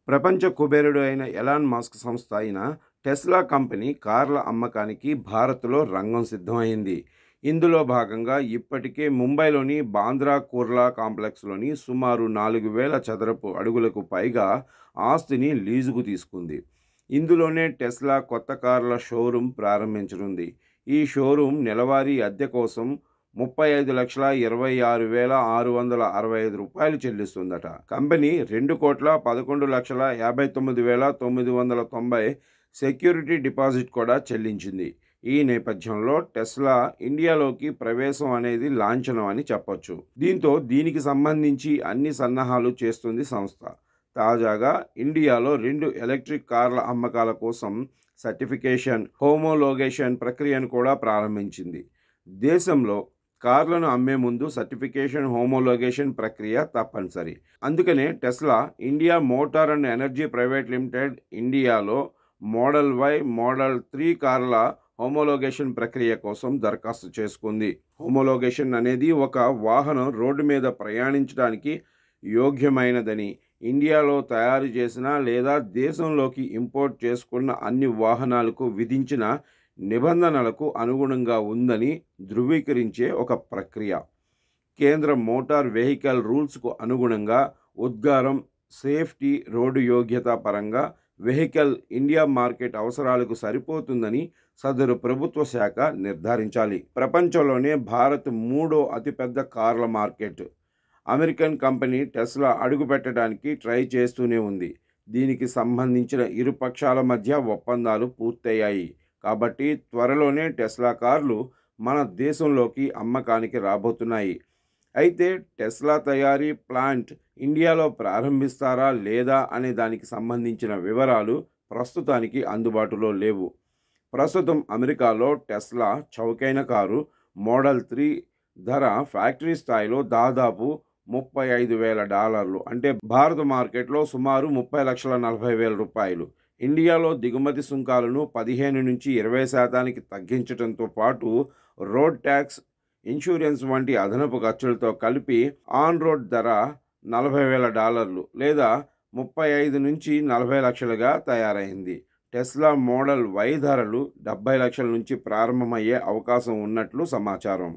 ప్రపంచ కుబేరుడు అయిన ఎలాన్ మస్క్ సంస్థ అయిన టెస్లా కంపెనీ కార్ల అమ్మకానికి భారత్లో రంగం సిద్ధమైంది. ఇందులో భాగంగా ఇప్పటికే ముంబైలోని బాంద్రా కుర్లా కాంప్లెక్స్లోని సుమారు 4,000 చదరపు అడుగులకు పైగా ఆస్తిని లీజుకు తీసుకుంది. ఇందులోనే టెస్లా కొత్త కార్ల షోరూం ప్రారంభించనుంది. ఈ షోరూం నెలవారీ అద్దె కోసం 35,26,665 రూపాయలు చెల్లిస్తుందట. కంపెనీ 2,11,59,990 సెక్యూరిటీ డిపాజిట్ కూడా చెల్లించింది. ఈ నేపథ్యంలో టెస్లా ఇండియాలోకి ప్రవేశం అనేది లాంఛనం అని చెప్పొచ్చు. దీనికి సంబంధించి అన్ని సన్నాహాలు చేస్తుంది సంస్థ. తాజాగా ఇండియాలో 2 ఎలక్ట్రిక్ కార్ల అమ్మకాల కోసం సర్టిఫికేషన్, హోమోలోగేషన్ ప్రక్రియను కూడా ప్రారంభించింది. దేశంలో కార్లను అమ్మే ముందు సర్టిఫికేషన్, హోమోలోగేషన్ ప్రక్రియ తప్పనిసరి. అందుకనే Tesla India motor and energy private limited ఇండియాలో మోడల్ వై, మోడల్ 3 కార్ల హోమోలోగేషన్ ప్రక్రియ కోసం దరఖాస్తు చేసుకుంది. హోమోలోగేషన్ అనేది ఒక వాహనం రోడ్డు మీద ప్రయాణించడానికి యోగ్యమైనదని, ఇండియాలో తయారు చేసిన లేదా దేశంలోకి ఇంపోర్ట్ చేసుకున్న అన్ని వాహనాలకు విధించిన నిబంధనలకు అనుగుణంగా ఉందని ధృవీకరించే ఒక ప్రక్రియ. కేంద్ర మోటార్ వెహికల్ రూల్స్కు అనుగుణంగా ఉద్గారం, సేఫ్టీ, రోడ్డు యోగ్యత పరంగా వెహికల్ ఇండియా మార్కెట్ అవసరాలకు సరిపోతుందని సదరు ప్రభుత్వ శాఖ నిర్ధారించాలి. ప్రపంచంలోనే భారత్ 3వ అతిపెద్ద కార్ల మార్కెట్. అమెరికన్ కంపెనీ టెస్లా అడుగుపెట్టడానికి ట్రై చేస్తూనే ఉంది. దీనికి సంబంధించిన ఇరు పక్షాల మధ్య ఒప్పందాలు పూర్తయ్యాయి. కాబట్టి త్వరలోనే టెస్లా కార్లు మన దేశంలోకి అమ్మకానికి రాబోతున్నాయి. అయితే టెస్లా తయారీ ప్లాంట్ ఇండియాలో ప్రారంభిస్తారా లేదా అనే దానికి సంబంధించిన వివరాలు ప్రస్తుతానికి అందుబాటులో లేవు. ప్రస్తుతం అమెరికాలో టెస్లా చౌకైన కారు మోడల్ 3 ధర ఫ్యాక్టరీ స్థాయిలో దాదాపు $35,000, అంటే భారత మార్కెట్లో సుమారు 30,40,000 రూపాయలు. ఇండియాలో దిగుమతి సుంకాలను 15-20% తగ్గించడంతో పాటు రోడ్ ట్యాక్స్, ఇన్సూరెన్స్ వంటి అదనపు ఖర్చులతో కలిపి ఆన్ రోడ్ ధర $40,000 లేదా 35-40 లక్షలుగా తయారైంది. టెస్లా మోడల్ వై ధరలు 70 లక్షల నుంచి ప్రారంభమయ్యే అవకాశం ఉన్నట్లు సమాచారం.